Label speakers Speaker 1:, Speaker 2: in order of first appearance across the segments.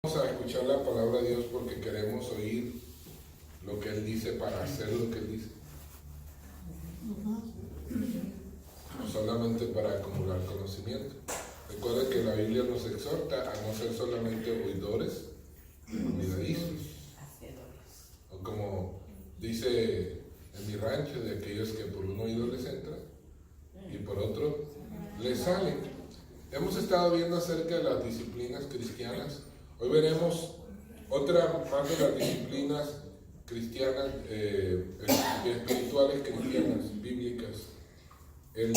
Speaker 1: Vamos a escuchar la palabra de Dios porque queremos oír lo que Él dice para hacer lo que Él dice. No solamente para acumular conocimiento. Recuerden que la Biblia nos exhorta a no ser solamente oidores, olvidadizos. O como dice en mi rancho, de aquellos que por un oído les entra y por otro les sale. Hemos estado viendo acerca de las disciplinas cristianas. Hoy veremos otra más de las disciplinas cristianas, espirituales cristianas, bíblicas. El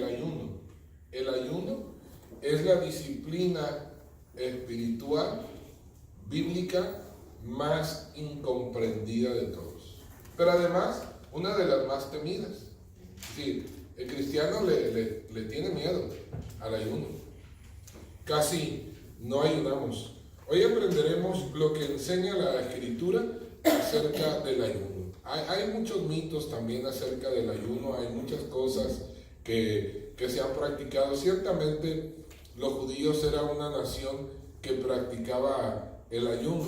Speaker 1: ayuno. El ayuno es la disciplina espiritual bíblica más incomprendida de todos. Pero además, una de las más temidas. Sí, el cristiano le tiene miedo al ayuno. Casi no ayunamos. Hoy aprenderemos lo que enseña la Escritura acerca del ayuno. Hay muchos mitos también acerca del ayuno, hay muchas cosas que se han practicado. Ciertamente los judíos eran una nación que practicaba el ayuno.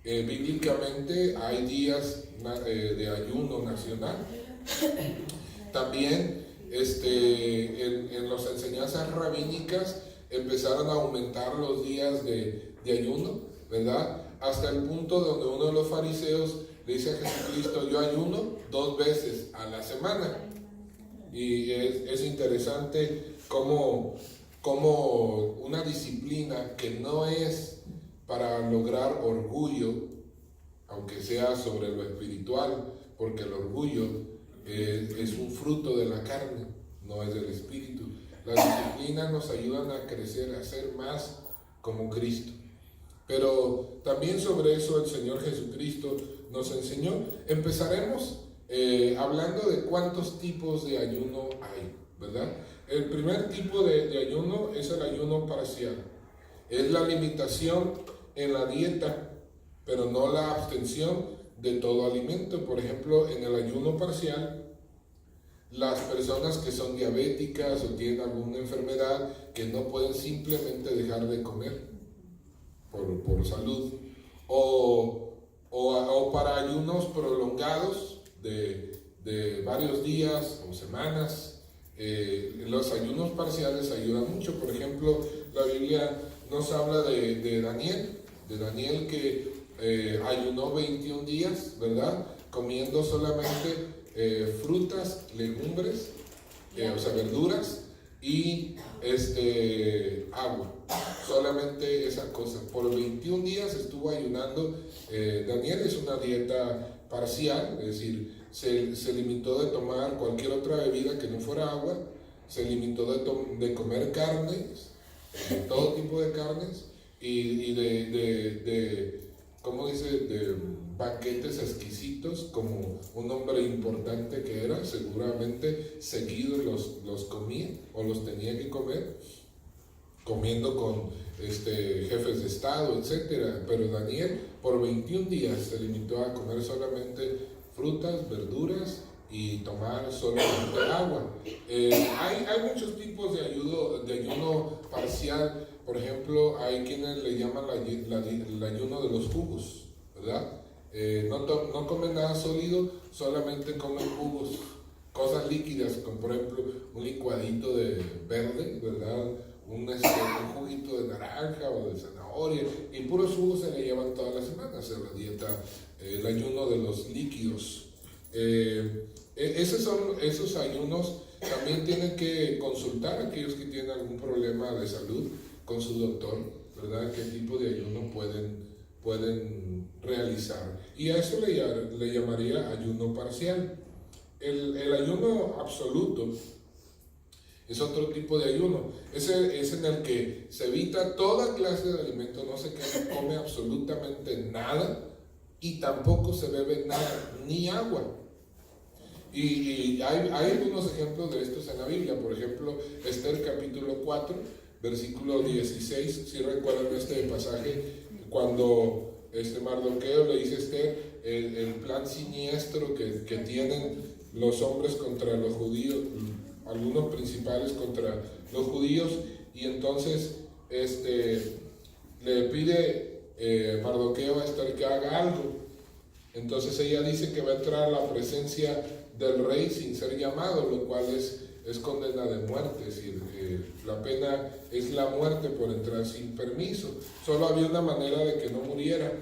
Speaker 1: Bíblicamente hay días de ayuno nacional. También en las enseñanzas rabínicas empezaron a aumentar los días de ayuno, ¿verdad? Hasta el punto donde uno de los fariseos le dice a Jesucristo: yo ayuno 2 veces a la semana. Y es interesante cómo una disciplina que no es para lograr orgullo, aunque sea sobre lo espiritual, porque el orgullo es un fruto de la carne, no es del espíritu. Las disciplinas nos ayudan a crecer, a ser más como Cristo. Pero también sobre eso el Señor Jesucristo nos enseñó. Empezaremos hablando de cuántos tipos de ayuno hay, ¿verdad? El primer tipo de ayuno es el ayuno parcial. Es la limitación en la dieta, pero no la abstención de todo alimento. Por ejemplo, en el ayuno parcial, las personas que son diabéticas o tienen alguna enfermedad que no pueden simplemente dejar de comer por salud, o para ayunos prolongados de varios días o semanas. Los ayunos parciales ayudan mucho. Por ejemplo, la Biblia nos habla de Daniel que ayunó 21 días, ¿verdad? Comiendo solamente frutas, legumbres, o sea, verduras y agua. Solamente esa cosa. Por 21 días estuvo ayunando. Daniel es una dieta parcial, es decir, se limitó de tomar cualquier otra bebida que no fuera agua, se limitó de comer carnes, todo tipo de carnes, y ¿cómo dice? De banquetes exquisitos, como un hombre importante que era, seguramente seguidos los comía o los tenía que comer, comiendo con jefes de estado, etc. Pero Daniel por 21 días se limitó a comer solamente frutas, verduras y tomar solamente agua. Hay muchos tipos de ayuno parcial. Por ejemplo, hay quienes le llaman el ayuno de los jugos, ¿verdad? No comen nada sólido, solamente comen jugos, cosas líquidas, como por ejemplo un licuadito de verde, ¿verdad? Un juguito de naranja o de zanahoria, y puros jugos se le llevan todas las semanas en la dieta, el ayuno de los líquidos. Esos ayunos. También tienen que consultar a aquellos que tienen algún problema de salud con su doctor, ¿verdad? ¿Qué tipo de ayuno pueden realizar? Y a eso le llamaría ayuno parcial. El ayuno absoluto es otro tipo de ayuno. Ese es en el que se evita toda clase de alimento, no se come absolutamente nada y tampoco se bebe nada, ni agua. Y hay algunos ejemplos de estos en la Biblia. Por ejemplo, Esther capítulo 4, versículo 16, si recuerdan este pasaje, cuando Mardoqueo le dice a Esther el plan siniestro que tienen los hombres contra los judíos, algunos principales contra los judíos, y entonces le pide Mardoqueo a Esther que haga algo. Entonces ella dice que va a entrar a la presencia del rey sin ser llamado, lo cual es condena de muerte. Es decir, la pena es la muerte por entrar sin permiso. Solo había una manera de que no muriera,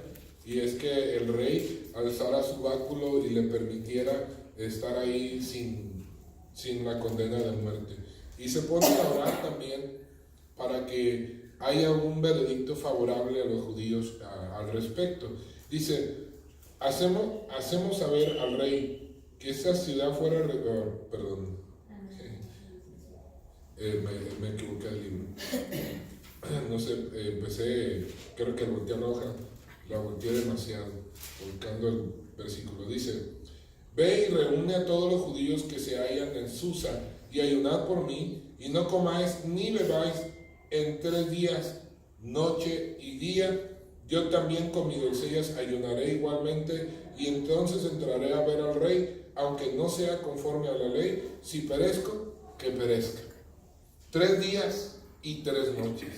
Speaker 1: y es que el rey alzara su báculo y le permitiera estar ahí sin la condena de muerte. Y se pone a orar también para que haya un veredicto favorable a los judíos al respecto. Dice, hacemos saber al rey que esa ciudad fuera... perdón, me equivoqué del libro. No sé, creo que volteé la hoja, la volteé demasiado, buscando el versículo. Dice, ve y reúne a todos los judíos que se hallan en Susa, y ayunad por mí, y no comáis ni bebáis en 3 días, noche y día. Yo también con mis doncellas ayunaré igualmente, y entonces entraré a ver al rey, aunque no sea conforme a la ley. Si perezco, que perezca. 3 días y 3 noches.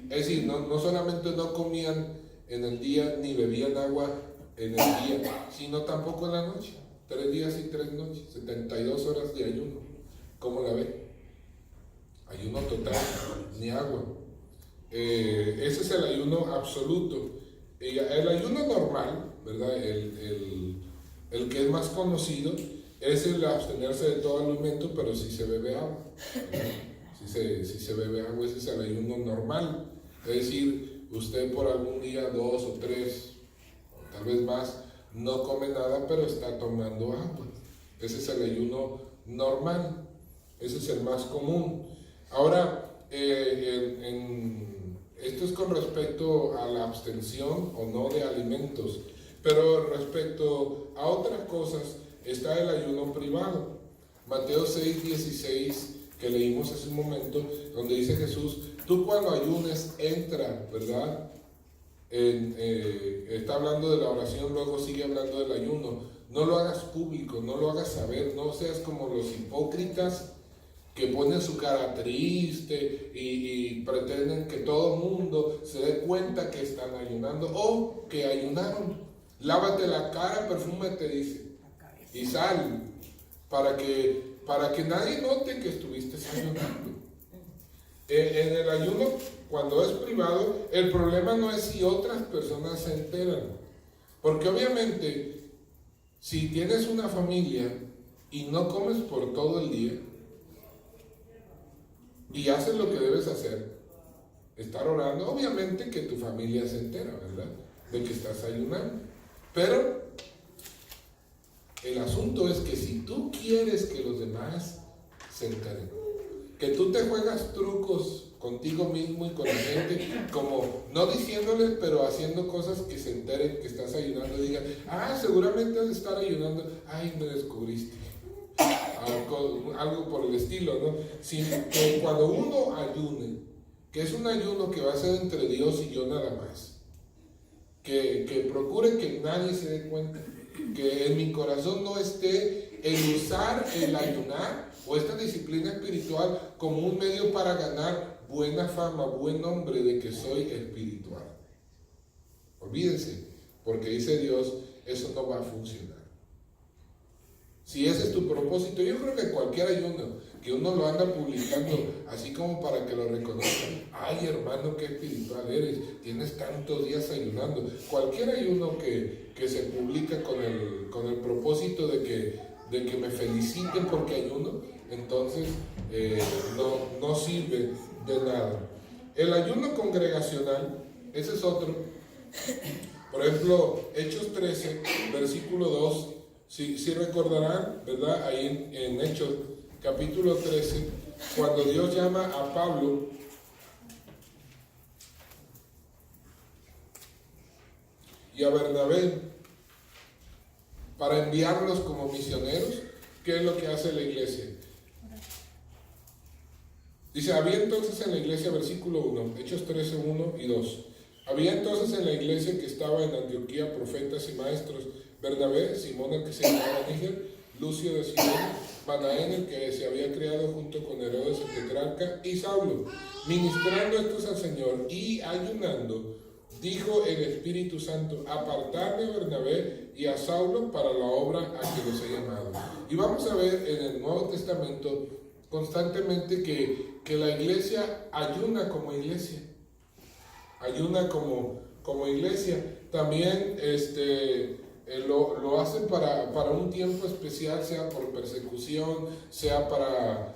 Speaker 1: Es decir, no solamente no comían en el día ni bebían agua en el día, sino tampoco en la noche. 3 días y 3 noches, 72 horas de ayuno. ¿Cómo la ve? Ayuno total, ni agua. Ese es el ayuno absoluto. El ayuno normal, ¿verdad? El que es más conocido es el abstenerse de todo alimento, pero si se bebe agua. Si se bebe agua, ese es el ayuno normal. Es decir, usted por algún día, 2 o 3, o tal vez más, no come nada, pero está tomando agua. Ese es el ayuno normal. Ese es el más común. Ahora, esto es con respecto a la abstención o no de alimentos, pero respecto a otras cosas está el ayuno privado. Mateo 6:16, que leímos hace un momento, donde dice Jesús, tú cuando ayunes entra, ¿verdad? Está hablando de la oración, luego sigue hablando del ayuno. No lo hagas público, no lo hagas saber, no seas como los hipócritas que ponen su cara triste y pretenden que todo el mundo se dé cuenta que están ayunando o que ayunaron. Lávate la cara, perfúmate, dice, y sal, para que nadie note que estuviste ayunando. En el ayuno, cuando es privado, el problema no es si otras personas se enteran, porque obviamente si tienes una familia y no comes por todo el día y haces lo que debes hacer, estar orando, obviamente que tu familia se entera, ¿verdad?, de que estás ayunando. Pero el asunto es que si tú quieres que los demás se enteren, que tú te juegas trucos contigo mismo y con la gente, como no diciéndoles, pero haciendo cosas que se enteren que estás ayunando, y digan, seguramente has de estar ayunando, me descubriste. Algo por el estilo, ¿no? Sino que cuando uno ayune, que es un ayuno que va a ser entre Dios y yo nada más, que procure que nadie se dé cuenta, que en mi corazón no esté el usar el ayunar o esta disciplina espiritual como un medio para ganar buena fama, buen nombre de que soy espiritual. Olvídense, porque dice Dios, eso no va a funcionar. Si ese es tu propósito, yo creo que cualquier ayuno que uno lo anda publicando así como para que lo reconozcan, hermano, qué espiritual eres, tienes tantos días ayunando. Cualquier ayuno que se publica con el propósito de que me feliciten porque ayuno, entonces no sirve de nada. El ayuno congregacional, ese es otro. Por ejemplo, Hechos 13, versículo 2, si recordarán, ¿verdad? Ahí en Hechos capítulo 13, cuando Dios llama a Pablo y a Bernabé para enviarlos como misioneros, ¿qué es lo que hace la iglesia? Dice, había entonces en la iglesia, versículo 1, Hechos 13, 1 y 2. Había entonces en la iglesia que estaba en Antioquía profetas y maestros, Bernabé, Simón el que se llamaba Níger, Lucio de Sirene, Manaén, el que se había criado junto con Herodes el tetrarca, y Saulo, ministrando estos al Señor y ayunando, dijo el Espíritu Santo: apartarme a Bernabé y a Saulo para la obra a que los he llamado. Y vamos a ver en el Nuevo Testamento constantemente que la iglesia ayuna como iglesia. Ayuna como iglesia. También lo hacen para un tiempo especial, sea por persecución, sea para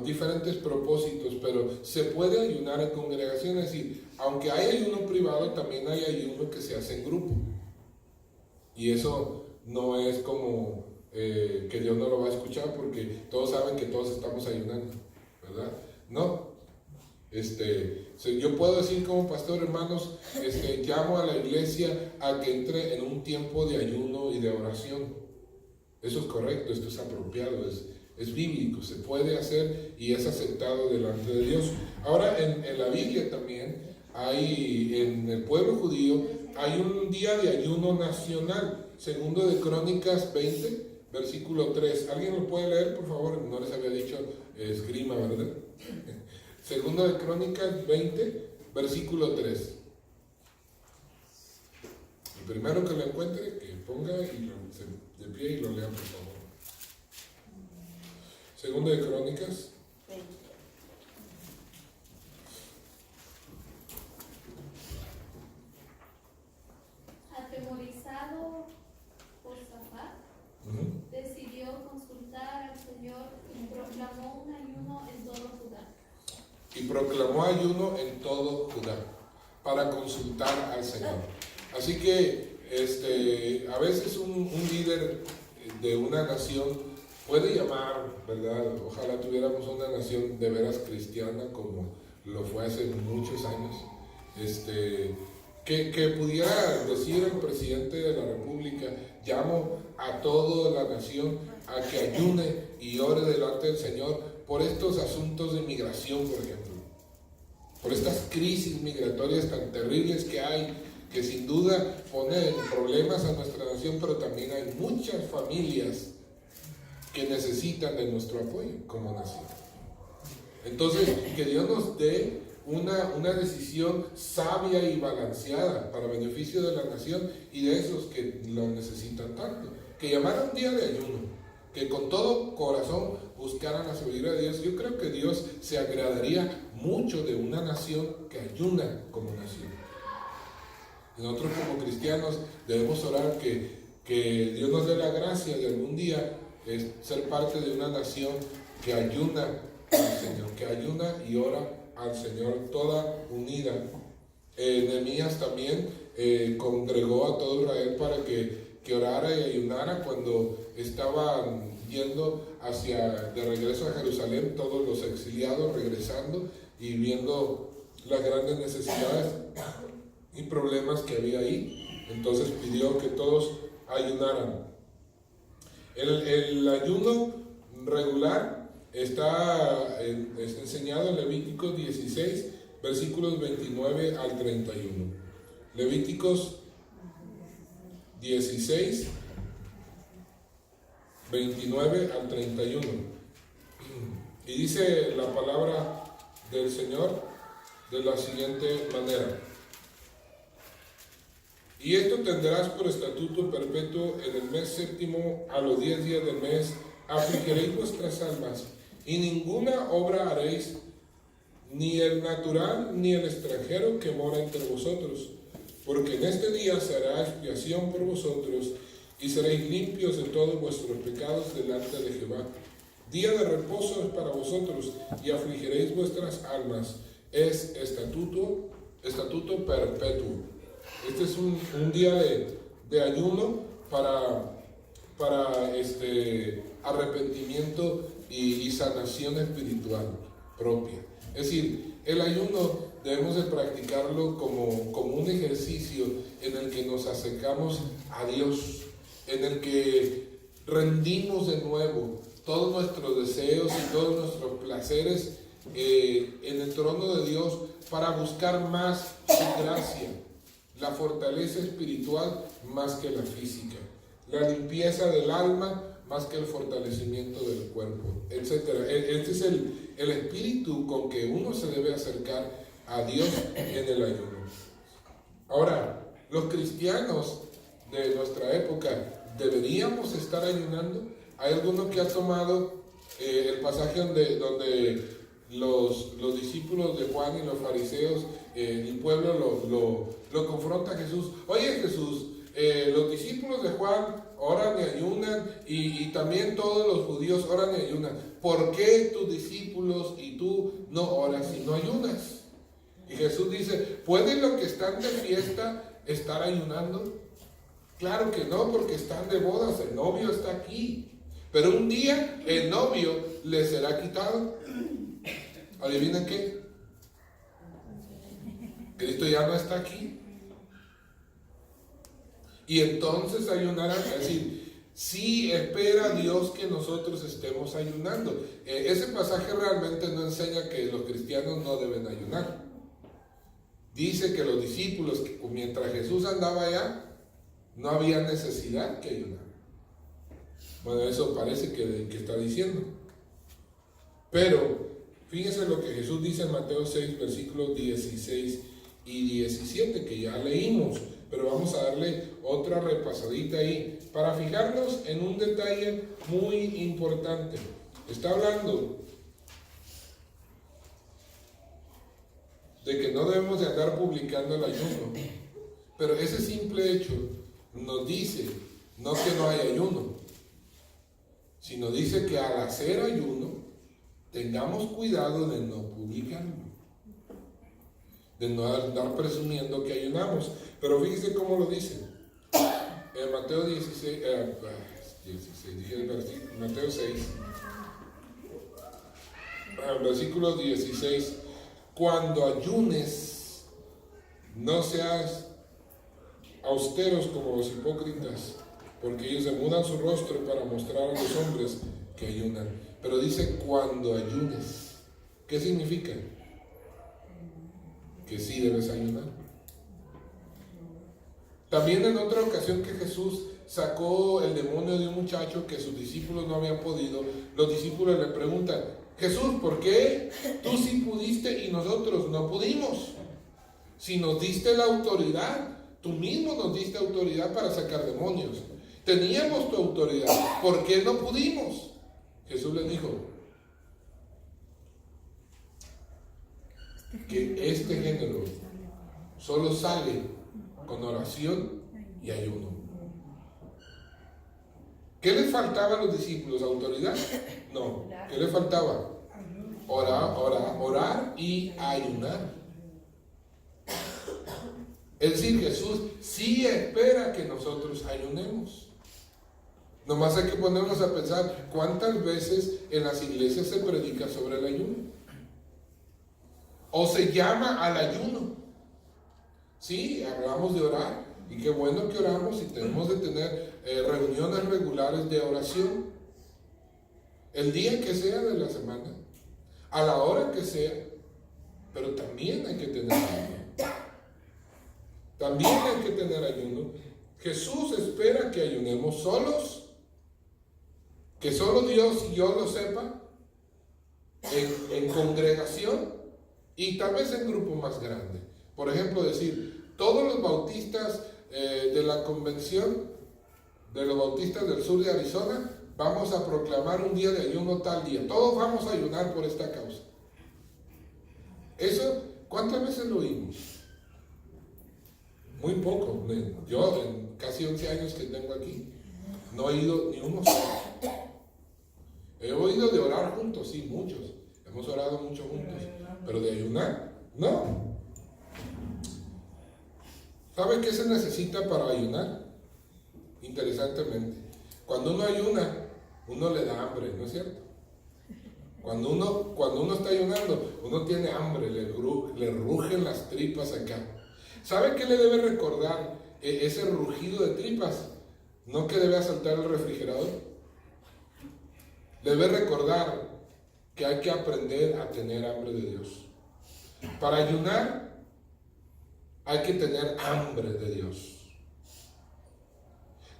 Speaker 1: diferentes propósitos, pero se puede ayunar en congregaciones. Y aunque hay ayuno privado, también hay ayuno que se hace en grupo. Y eso no es como que Dios no lo va a escuchar, porque todos saben que todos estamos ayunando, ¿verdad? No. Yo puedo decir como pastor, hermanos, llamo a la iglesia a que entre en un tiempo de ayuno y de oración. Eso es correcto, esto es apropiado, es bíblico, se puede hacer y es aceptado delante de Dios. Ahora, en la Biblia también en el pueblo judío, hay un día de ayuno nacional, segundo de Crónicas 20, versículo 3. ¿Alguien lo puede leer, por favor? No les había dicho esgrima, ¿verdad? Segundo de Crónicas 20, versículo 3. El primero que lo encuentre, que ponga de pie y lo lea, por favor. Segundo de Crónicas
Speaker 2: 20. Atemorizado Josafat decidió consultar al Señor y proclamó un ayuno en todo Judá.
Speaker 1: Y proclamó ayuno en todo Judá para consultar al Señor. Así que a veces un líder de una nación puede llamar, ¿verdad? Ojalá tuviéramos una nación de veras cristiana como lo fue hace muchos años, que pudiera decir el presidente de la República: llamo a toda la nación a que ayune y ore delante del Señor por estos asuntos de migración, por ejemplo, por estas crisis migratorias tan terribles que hay, que sin duda ponen problemas a nuestra nación, pero también hay muchas familias que necesitan de nuestro apoyo como nación. Entonces, que Dios nos dé una decisión sabia y balanceada para beneficio de la nación y de esos que lo necesitan tanto. Que llamaran un día de ayuno, que con todo corazón buscaran la sabiduría de Dios. Yo creo que Dios se agradaría mucho de una nación que ayuna como nación. Y nosotros como cristianos debemos orar que Dios nos dé la gracia de algún día ser parte de una nación que ayuna al Señor, que ayuna y ora al Señor, toda unida. Nehemías también congregó a todo Israel para que orara y ayunara cuando estaban yendo de regreso a Jerusalén, todos los exiliados regresando y viendo las grandes necesidades y problemas que había ahí. Entonces pidió que todos ayunaran. El ayuno regular está enseñado en Levíticos 16, versículos 29 al 31. Levíticos 16, 29 al 31. Y dice la palabra del Señor de la siguiente manera: y esto tendrás por estatuto perpetuo en el mes séptimo, a los 10 días del mes, afligiréis vuestras almas, y ninguna obra haréis, ni el natural ni el extranjero que mora entre vosotros, porque en este día se hará expiación por vosotros, y seréis limpios de todos vuestros pecados delante de Jehová. Día de reposo es para vosotros, y afligiréis vuestras almas. Es estatuto perpetuo. Este es un día de ayuno para arrepentimiento y sanación espiritual propia. Es decir, el ayuno debemos de practicarlo como un ejercicio en el que nos acercamos a Dios, en el que rendimos de nuevo todos nuestros deseos y todos nuestros placeres en el trono de Dios para buscar más su gracia, la fortaleza espiritual más que la física, la limpieza del alma más que el fortalecimiento del cuerpo, etc. Este es el espíritu con que uno se debe acercar a Dios en el ayuno. Ahora, los cristianos de nuestra época, ¿deberíamos estar ayunando? Hay algunos que han tomado el pasaje donde los discípulos de Juan y los fariseos, el pueblo lo confronta a Jesús. Oye, Jesús, los discípulos de Juan oran y ayunan, y también todos los judíos oran y ayunan. ¿Por qué tus discípulos y tú no oras y no ayunas? Y Jesús dice, ¿pueden los que están de fiesta estar ayunando? Claro que no, porque están de bodas, el novio está aquí. Pero un día el novio les será quitado. ¿Adivinen qué? Cristo ya no está aquí. Y entonces ayunarán, es decir, sí espera Dios que nosotros estemos ayunando. Ese pasaje realmente no enseña que los cristianos no deben ayunar. Dice que los discípulos, mientras Jesús andaba allá, no había necesidad que ayunar. Bueno, eso parece que está diciendo. Pero fíjense lo que Jesús dice en Mateo 6, versículos 16 y 17, que ya leímos, pero vamos a darle otra repasadita ahí, para fijarnos en un detalle muy importante. Está hablando de que no debemos de andar publicando el ayuno, pero ese simple hecho nos dice, no que no hay ayuno, sino dice que al hacer ayuno, tengamos cuidado de no publicarlo, de no andar presumiendo que ayunamos. Pero fíjense cómo lo dice. En Mateo 16, Mateo 6, versículo 16, cuando ayunes, no seas austeros como los hipócritas, porque ellos demudan su rostro para mostrar a los hombres que ayunan. Pero dice cuando ayunes. ¿Qué significa? Que sí debes ayunar. También en otra ocasión que Jesús sacó el demonio de un muchacho que sus discípulos no habían podido, los discípulos le preguntan, Jesús, ¿por qué tú sí pudiste y nosotros no pudimos? Si nos diste la autoridad, tú mismo nos diste autoridad para sacar demonios. Teníamos tu autoridad, ¿por qué no pudimos? Jesús les dijo que este género solo sale con oración y ayuno. ¿Qué les faltaba a los discípulos? ¿Autoridad? No. ¿Qué les faltaba? Orar y ayunar. Es decir, Jesús sí espera que nosotros ayunemos. Nomás hay que ponernos a pensar cuántas veces en las iglesias se predica sobre el ayuno. O se llama al ayuno. Sí, hablamos de orar. Y qué bueno que oramos y tenemos de tener reuniones regulares de oración. El día que sea de la semana. A la hora que sea. Pero también hay que tener ayuno. También hay que tener ayuno. Jesús espera que ayunemos solos. Que solo Dios y yo lo sepa, en congregación y tal vez en grupo más grande. Por ejemplo, decir, todos los bautistas de la convención, de los bautistas del sur de Arizona, vamos a proclamar un día de ayuno tal día. Todos vamos a ayunar por esta causa. Eso, ¿cuántas veces lo oímos? Muy poco. Yo, en casi 11 años que tengo aquí, no he oído ni uno solo. He oído de orar juntos, sí, muchos. Hemos orado mucho juntos. Pero de ayunar, no. ¿Sabe qué se necesita para ayunar? Interesantemente, cuando uno ayuna, uno le da hambre, ¿no es cierto? Cuando uno está ayunando, uno tiene hambre, le rugen las tripas acá. ¿Sabe qué le debe recordar ese rugido de tripas? ¿No que debe asaltar el refrigerador? Debe recordar que hay que aprender a tener hambre de Dios. Para ayunar hay que tener hambre de Dios.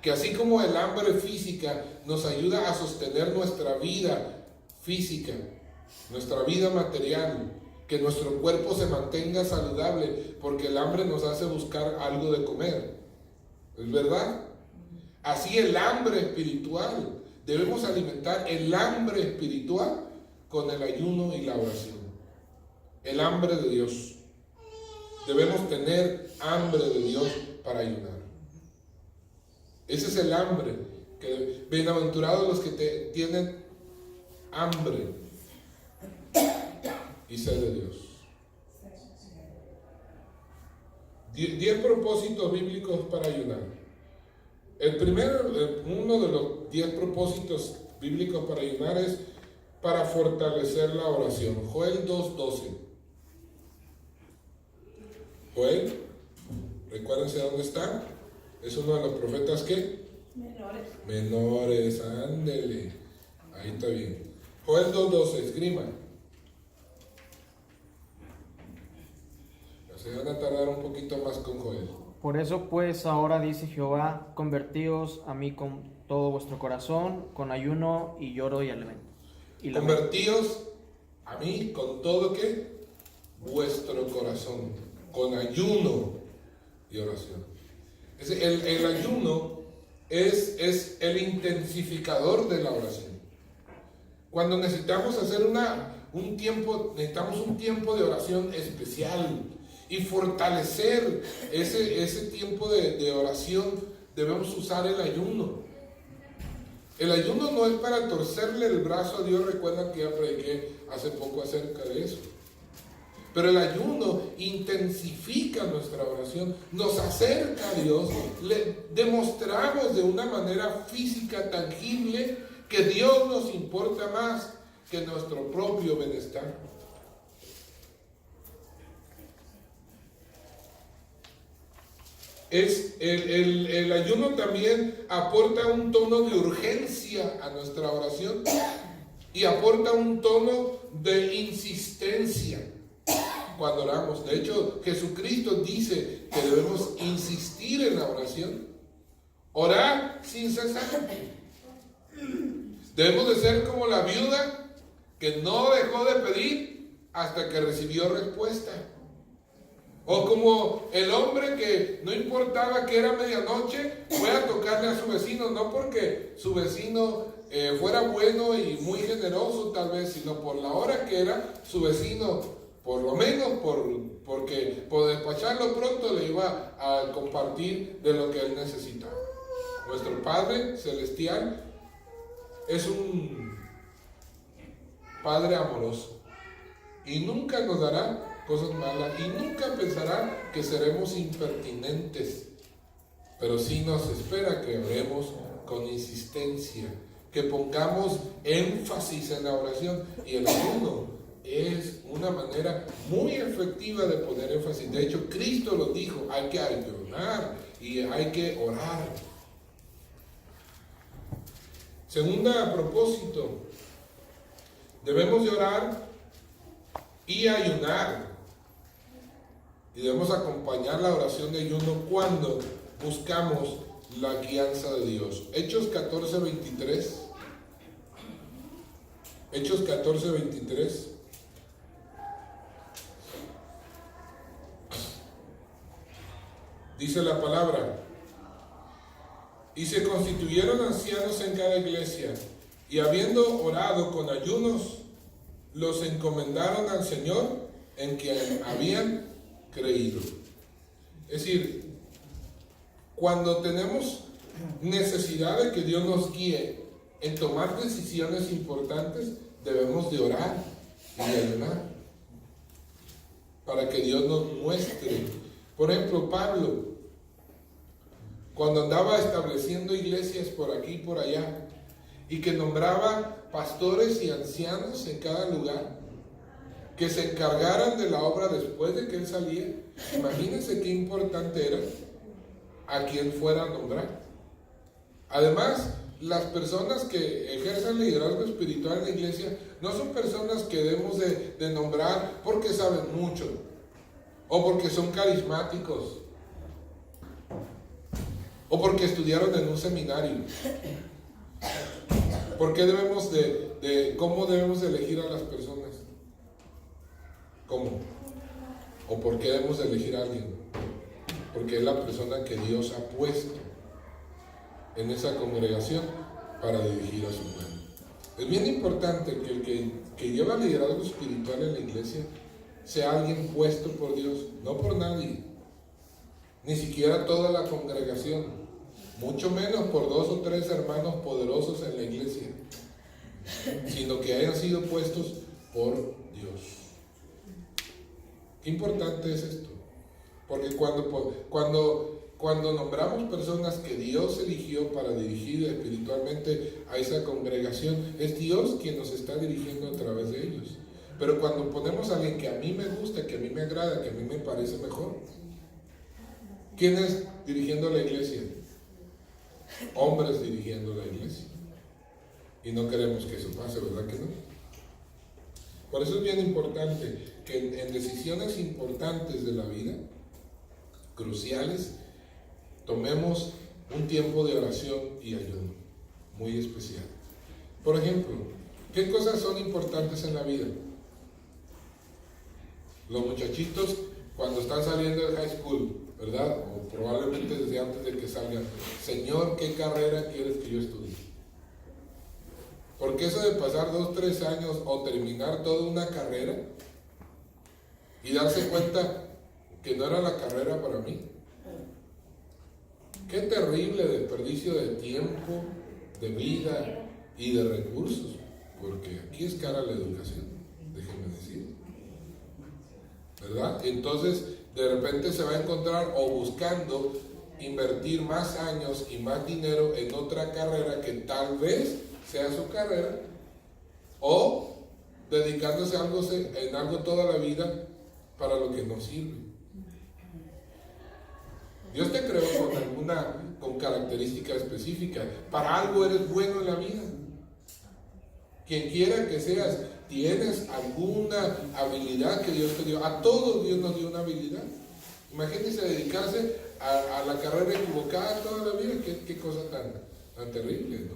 Speaker 1: que así como el hambre física nos ayuda a sostener nuestra vida física, nuestra vida material, que nuestro cuerpo se mantenga saludable, porque el hambre nos hace buscar algo de comer, ¿es verdad? Así el hambre espiritual, debemos alimentar el hambre espiritual con el ayuno y la oración. El hambre de Dios. Debemos tener hambre de Dios para ayunar. Ese es el hambre. Bienaventurados los que tienen hambre y sed de Dios. 10 propósitos bíblicos para ayunar. El primero, uno de los 10 propósitos bíblicos para ayunar es para fortalecer la oración. Joel 2:12. Joel, recuérdense dónde está. Es uno de los profetas que menores, ándele. Ahí está bien. Joel 2:12, escriban. Se van a tardar un poquito más con Joel.
Speaker 3: Por eso pues ahora dice Jehová, convertíos a mí con todo vuestro corazón, con ayuno y lloro y lamento.
Speaker 1: Convertíos a mí con todo ¿qué? Vuestro corazón, con ayuno y oración. El ayuno es el intensificador de la oración. Cuando necesitamos hacer necesitamos un tiempo de oración especial y fortalecer ese tiempo de oración, debemos usar el ayuno. El ayuno no es para torcerle el brazo a Dios, recuerdan que ya prediqué hace poco acerca de eso. Pero el ayuno intensifica nuestra oración, nos acerca a Dios, le demostramos de una manera física, tangible, que Dios nos importa más que nuestro propio bienestar. El ayuno también aporta un tono de urgencia a nuestra oración y aporta un tono de insistencia cuando oramos. De hecho, Jesucristo dice que debemos insistir en la oración, orar sin cesar. Debemos de ser como la viuda que no dejó de pedir hasta que recibió respuesta. O como el hombre que no importaba que era medianoche, fue a tocarle a su vecino, no porque su vecino fuera bueno y muy generoso tal vez, sino por la hora que era su vecino, por lo menos porque por despacharlo pronto le iba a compartir de lo que él necesitaba. Nuestro Padre Celestial es un Padre amoroso y nunca nos dará cosas malas y nunca pensará que seremos impertinentes, pero sí nos espera que oremos con insistencia, que pongamos énfasis en la oración, y el ayuno es una manera muy efectiva de poner énfasis. De hecho, Cristo lo dijo, hay que ayunar y hay que orar. Segunda propósito, debemos de orar y ayunar. Y debemos acompañar la oración de ayuno cuando buscamos la guianza de Dios. Hechos 14:23. Hechos 14:23. Dice la palabra: y se constituyeron ancianos en cada iglesia, y habiendo orado con ayunos, los encomendaron al Señor en quien habían creído. Es decir, cuando tenemos necesidad de que Dios nos guíe en tomar decisiones importantes, debemos de orar y de ayunar para que Dios nos muestre. Por ejemplo, Pablo, cuando andaba estableciendo iglesias por aquí y por allá, y que nombraba pastores y ancianos en cada lugar, que se encargaran de la obra después de que él salía. Imagínense qué importante era a quien fuera a nombrar. Además, las personas que ejercen liderazgo espiritual en la iglesia no son personas que debemos de nombrar porque saben mucho o porque son carismáticos. o porque estudiaron en un seminario. ¿Por qué debemos cómo debemos elegir a las personas? ¿Cómo? ¿O por qué debemos elegir a alguien? Porque es la persona que Dios ha puesto en esa congregación para dirigir a su pueblo. Es bien importante que el que lleva liderazgo espiritual en la iglesia sea alguien puesto por Dios, no por nadie, ni siquiera toda la congregación, mucho menos por 2 o 3 hermanos poderosos en la iglesia, sino que hayan sido puestos por Dios. Qué importante es esto, porque cuando nombramos personas que Dios eligió para dirigir espiritualmente a esa congregación, es Dios quien nos está dirigiendo a través de ellos. Pero cuando ponemos a alguien que a mí me gusta, que a mí me agrada, que a mí me parece mejor, ¿quién es dirigiendo la iglesia? Hombres dirigiendo la iglesia. Y no queremos que eso pase, ¿verdad que no? Por eso es bien importante que en decisiones importantes de la vida, cruciales, tomemos un tiempo de oración y ayuno muy especial. Por ejemplo, ¿qué cosas son importantes en la vida? Los muchachitos cuando están saliendo de high school, ¿verdad? O probablemente desde antes de que salgan. Señor, ¿qué carrera quieres que yo estudie? Porque eso de pasar 2, 3 años o terminar toda una carrera y darse cuenta que no era la carrera para mí. Qué terrible desperdicio de tiempo, de vida y de recursos, porque aquí es cara la educación, déjenme decir, ¿verdad? Entonces, de repente se va a encontrar o buscando invertir más años y más dinero en otra carrera que tal vez sea su carrera, o dedicándose a algo toda la vida para lo que no sirve. Dios te creó con características específicas. Para algo eres bueno en la vida. Quien quiera que seas, tienes alguna habilidad que Dios te dio. A todos Dios nos dio una habilidad. Imagínense dedicarse a la carrera equivocada toda la vida. Qué cosa tan terrible, ¿no?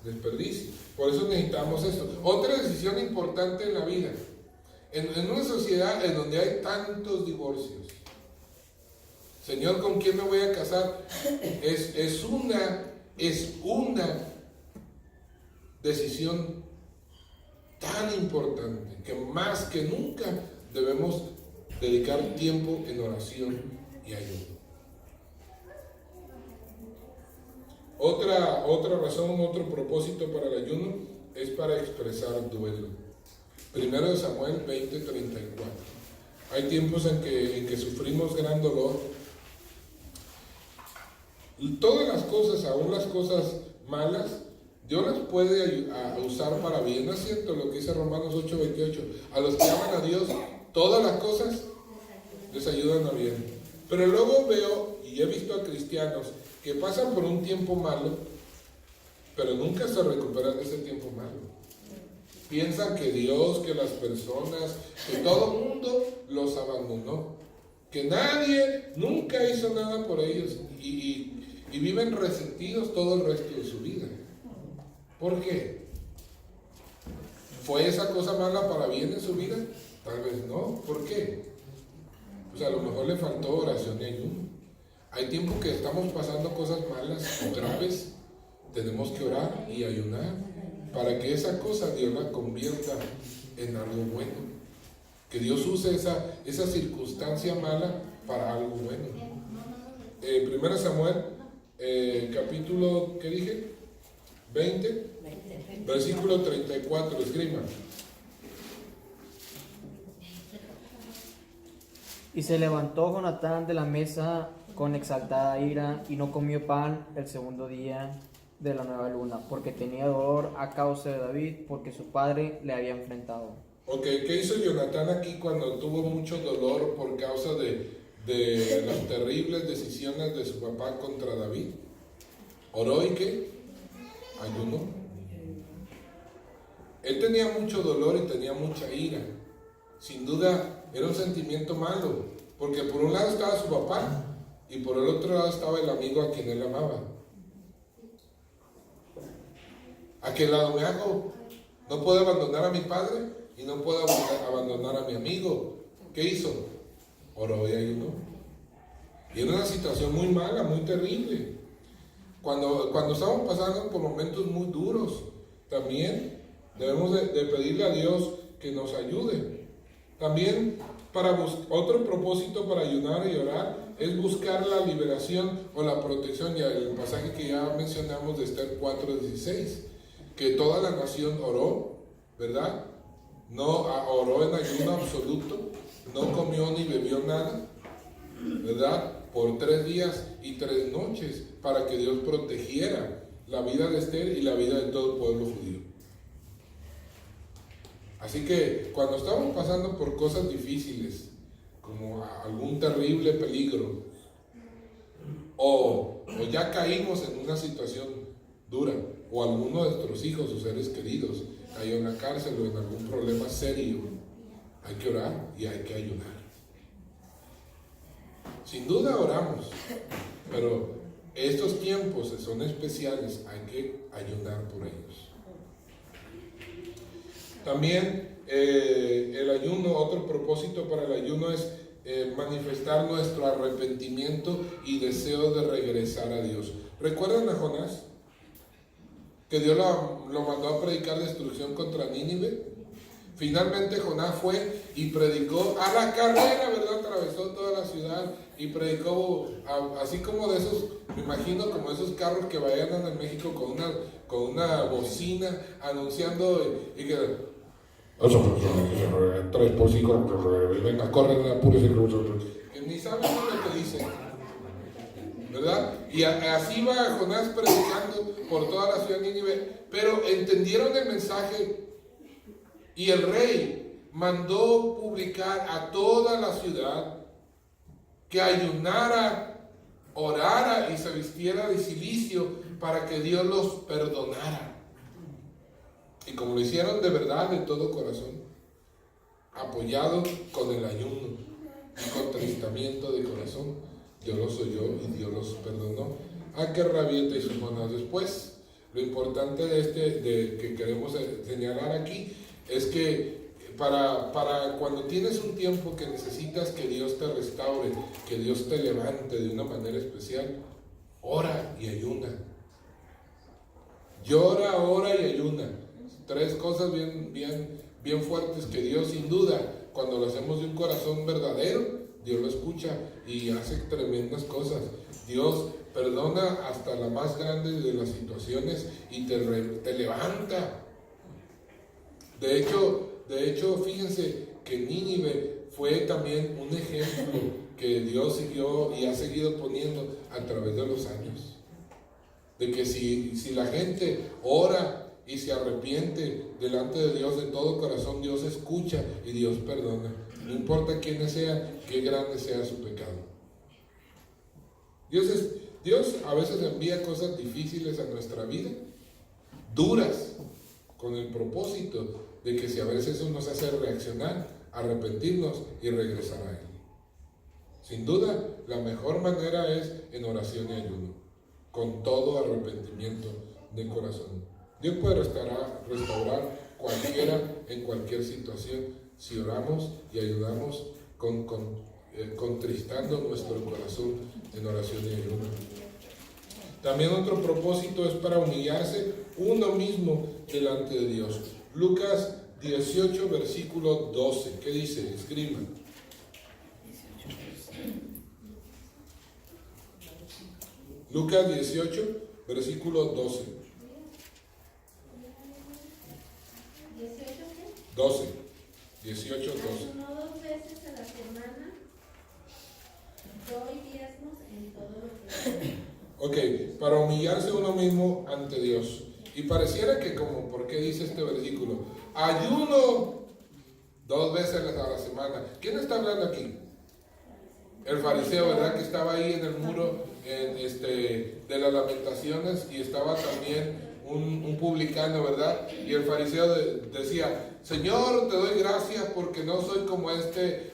Speaker 1: Desperdicio. Por eso necesitamos esto. Otra decisión importante en la vida. En una sociedad en donde hay tantos divorcios. Señor, ¿con quién me voy a casar? Es una decisión tan importante que más que nunca debemos dedicar tiempo en oración y ayuno. Otra razón, otro propósito para el ayuno es para expresar duelo. 1 Samuel 20:34. Hay tiempos en que sufrimos gran dolor. Y todas las cosas, aún las cosas malas, Dios las puede usar para bien. ¿No es cierto lo que dice Romanos 8:28? A los que aman a Dios, todas las cosas les ayudan a bien. Pero luego veo y he visto a cristianos que pasan por un tiempo malo, pero nunca se recuperan de ese tiempo malo. Piensan que Dios, que las personas, que todo el mundo los abandonó, que nadie nunca hizo nada por ellos y viven resentidos todo el resto de su vida. ¿Por qué? ¿Fue esa cosa mala para bien en su vida? Tal vez no. ¿Por qué? Pues a lo mejor le faltó oración y ayuno. Hay tiempo que estamos pasando cosas malas o graves. Tenemos que orar y ayunar para que esa cosa Dios la convierta en algo bueno. Que Dios use esa circunstancia mala para algo bueno. 1 Samuel, capítulo, ¿qué dije? 20, versículo 34, escriban.
Speaker 3: Y se levantó Jonatán de la mesa con exaltada ira y no comió pan el segundo día de la nueva luna, porque tenía dolor a causa de David, porque su padre le había enfrentado.
Speaker 1: Ok, ¿qué hizo Jonatán aquí cuando tuvo mucho dolor por causa de las terribles decisiones de su papá contra David? ¿Oró y qué? Ayunó. Él tenía mucho dolor y tenía mucha ira. Sin duda era un sentimiento malo, porque por un lado estaba su papá y por el otro lado estaba el amigo a quien él amaba. ¿A qué lado me hago? No puedo abandonar a mi padre y no puedo abandonar a mi amigo. ¿Qué hizo? Oró y ayunó. Y era una situación muy mala, muy terrible. Cuando estamos pasando por momentos muy duros, también debemos de pedirle a Dios que nos ayude. También otro propósito para ayunar y orar es buscar la liberación o la protección. Ya el pasaje que ya mencionamos de Esther 4:16, que toda la nación oró, ¿verdad? No oró en ayuno absoluto, no comió ni bebió nada, ¿verdad? Por 3 días y 3 noches, para que Dios protegiera la vida de Esther y la vida de todo el pueblo judío. Así que cuando estamos pasando por cosas difíciles, como algún terrible peligro, o ya caímos en una situación dura, o alguno de nuestros hijos o seres queridos cayó en la cárcel o en algún problema serio, hay que orar y hay que ayunar. Sin duda oramos, pero estos tiempos son especiales, hay que ayunar por ellos. También el ayuno, otro propósito para el ayuno es manifestar nuestro arrepentimiento y deseo de regresar a Dios. ¿Recuerdan a Jonás? Que Dios lo mandó a predicar destrucción contra Nínive. Finalmente Jonás fue y predicó a la carrera, ¿verdad? Atravesó toda la ciudad y predicó, así como de esos, me imagino como esos carros que vayan en México con una bocina anunciando y que tres por cinco, venga, corren, apúrese, que ni saben lo que dicen, ¿verdad? Y así va Jonás predicando por toda la ciudad de Nínive, pero entendieron el mensaje y el rey mandó publicar a toda la ciudad que ayunara, orara y se vistiera de cilicio para que Dios los perdonara. Y como lo hicieron de verdad, de todo corazón, apoyado con el ayuno y con tristamiento de corazón, Dios los oyó y Dios los perdonó. ¿A qué rabieta y sus manos después? Lo importante de que queremos señalar aquí es que para cuando tienes un tiempo que necesitas que Dios te restaure, que Dios te levante de una manera especial, ora y ayuna. Llora, ora y ayuna. 3 cosas bien fuertes que Dios, sin duda, cuando lo hacemos de un corazón verdadero, Dios lo escucha y hace tremendas cosas. Dios perdona hasta la más grande de las situaciones y te levanta. De hecho, fíjense que Nínive fue también un ejemplo que Dios siguió y ha seguido poniendo a través de los años. De que si la gente ora y se arrepiente delante de Dios de todo corazón, Dios escucha y Dios perdona. No importa quién sea, qué grande sea su pecado. Dios a veces envía cosas difíciles a nuestra vida, duras, con el propósito de que si a veces eso nos hace reaccionar, arrepentirnos y regresar a Él. Sin duda, la mejor manera es en oración y ayuno, con todo arrepentimiento de corazón. Dios puede restaurar cualquiera en cualquier situación si oramos y ayudamos contristando nuestro corazón en oración y ayuno. También otro propósito es para humillarse uno mismo delante de Dios. Lucas 18, versículo 12. ¿Qué dice? Escriban. Lucas 18, versículo 12. 12. 18, 12.
Speaker 2: Ayuno 2 veces a la semana, doy diezmos en todo lo que hago.
Speaker 1: Ok, para humillarse uno mismo ante Dios. Y pareciera que como, ¿por qué dice este versículo? Ayuno 2 veces a la semana. ¿Quién está hablando aquí? El fariseo, ¿verdad? Que estaba ahí en el muro de las Lamentaciones, y estaba también un publicano, ¿verdad? Y el fariseo decía: Señor, te doy gracias porque no soy como este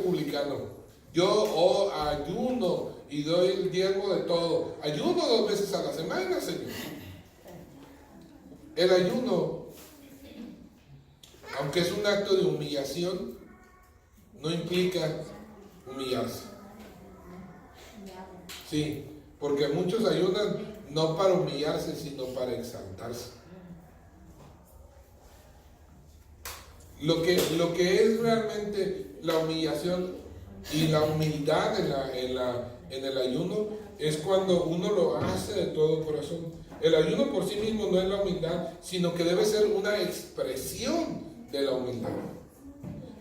Speaker 1: publicano. Yo ayuno y doy el diezmo de todo. Ayuno 2 veces a la semana, Señor. El ayuno, aunque es un acto de humillación, no implica humillarse. Sí, porque muchos ayunan no para humillarse, sino para exaltarse. Lo que es realmente la humillación y la humildad en el ayuno es cuando uno lo hace de todo corazón. El ayuno por sí mismo no es la humildad, sino que debe ser una expresión de la humildad.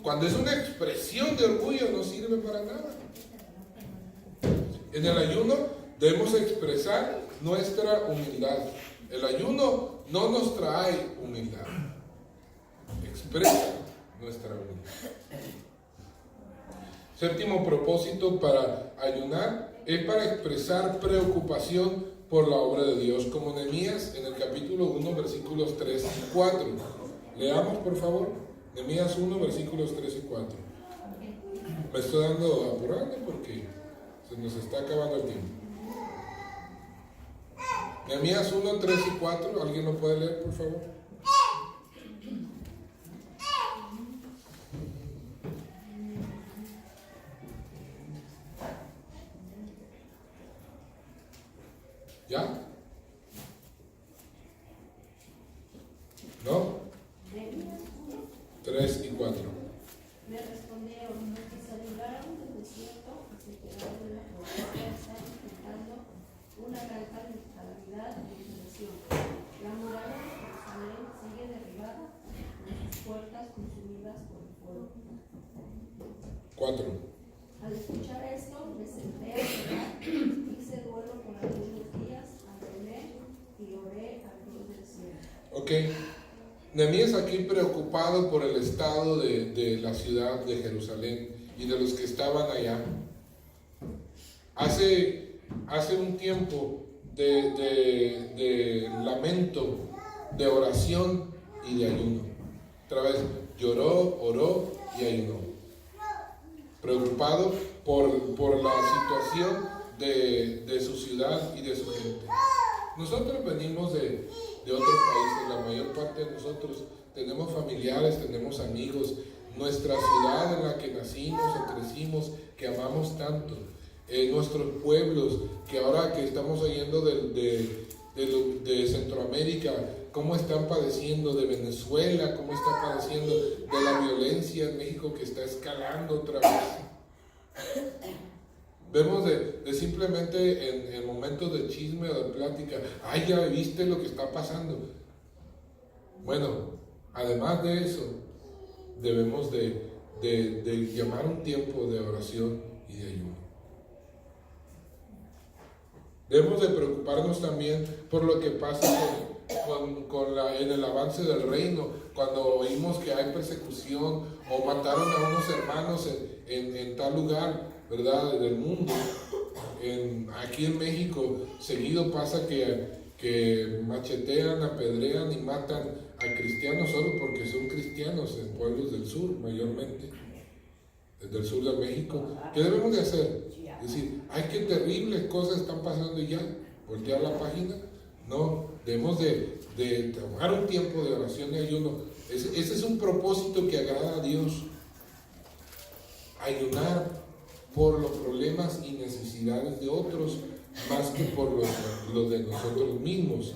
Speaker 1: Cuando es una expresión de orgullo, no sirve para nada. En el ayuno debemos expresar nuestra humildad. El ayuno no nos trae humildad, expresa nuestra humildad. Séptimo propósito para ayunar es para expresar preocupación por la obra de Dios, como Nehemías en el capítulo 1, versículos 3 y 4. Leamos, por favor, Nehemías 1, versículos 3 y 4. Me estoy apurando porque se nos está acabando el tiempo. Nehemías 1, 3 y 4. ¿Alguien lo puede leer, por favor? ¿Ya? ¿No? 3 y 4.
Speaker 2: Me respondieron que se libraron del desierto y se quedaron en la provincia, están enfrentando una gran calamidad de inundación. La muralla de Jerusalén sigue derribada y sus puertas consumidas por el fuego.
Speaker 1: 4.
Speaker 2: Al escuchar esto, me senté a llorar, hice duelo por algunos días, ayuné y oré al Dios del cielo.
Speaker 1: Ok. Nehemías aquí preocupado por el estado de la ciudad de Jerusalén y de los que estaban allá. Hace un tiempo de lamento, de oración y de ayuno. Otra vez lloró, oró y ayunó. Preocupado por la situación de su ciudad y de su gente. Nosotros venimos de otros países, la mayor parte de nosotros tenemos familiares, tenemos amigos, nuestra ciudad en la que nacimos o crecimos, que amamos tanto, nuestros pueblos, que ahora que estamos oyendo de Centroamérica, cómo están padeciendo, de Venezuela, cómo están padeciendo de la violencia en México que está escalando otra vez. Vemos de simplemente en momentos de chisme o de plática, ay, ya viste lo que está pasando. Bueno, además de eso, debemos de llamar un tiempo de oración y de ayuno. Debemos de preocuparnos también por lo que pasa en el avance del reino, cuando oímos que hay persecución o mataron a unos hermanos en tal lugar, ¿verdad?, del mundo. Aquí en México seguido pasa que machetean, apedrean y matan a cristianos solo porque son cristianos en pueblos del sur, mayormente, del sur de México. ¿Qué debemos de hacer? Decir, ay, qué terribles cosas están pasando y ya, voltear la página. No, debemos de tomar un tiempo de oración y ayuno. Ese es un propósito que agrada a Dios. Ayunar por los problemas y necesidades de otros más que por los de nosotros mismos.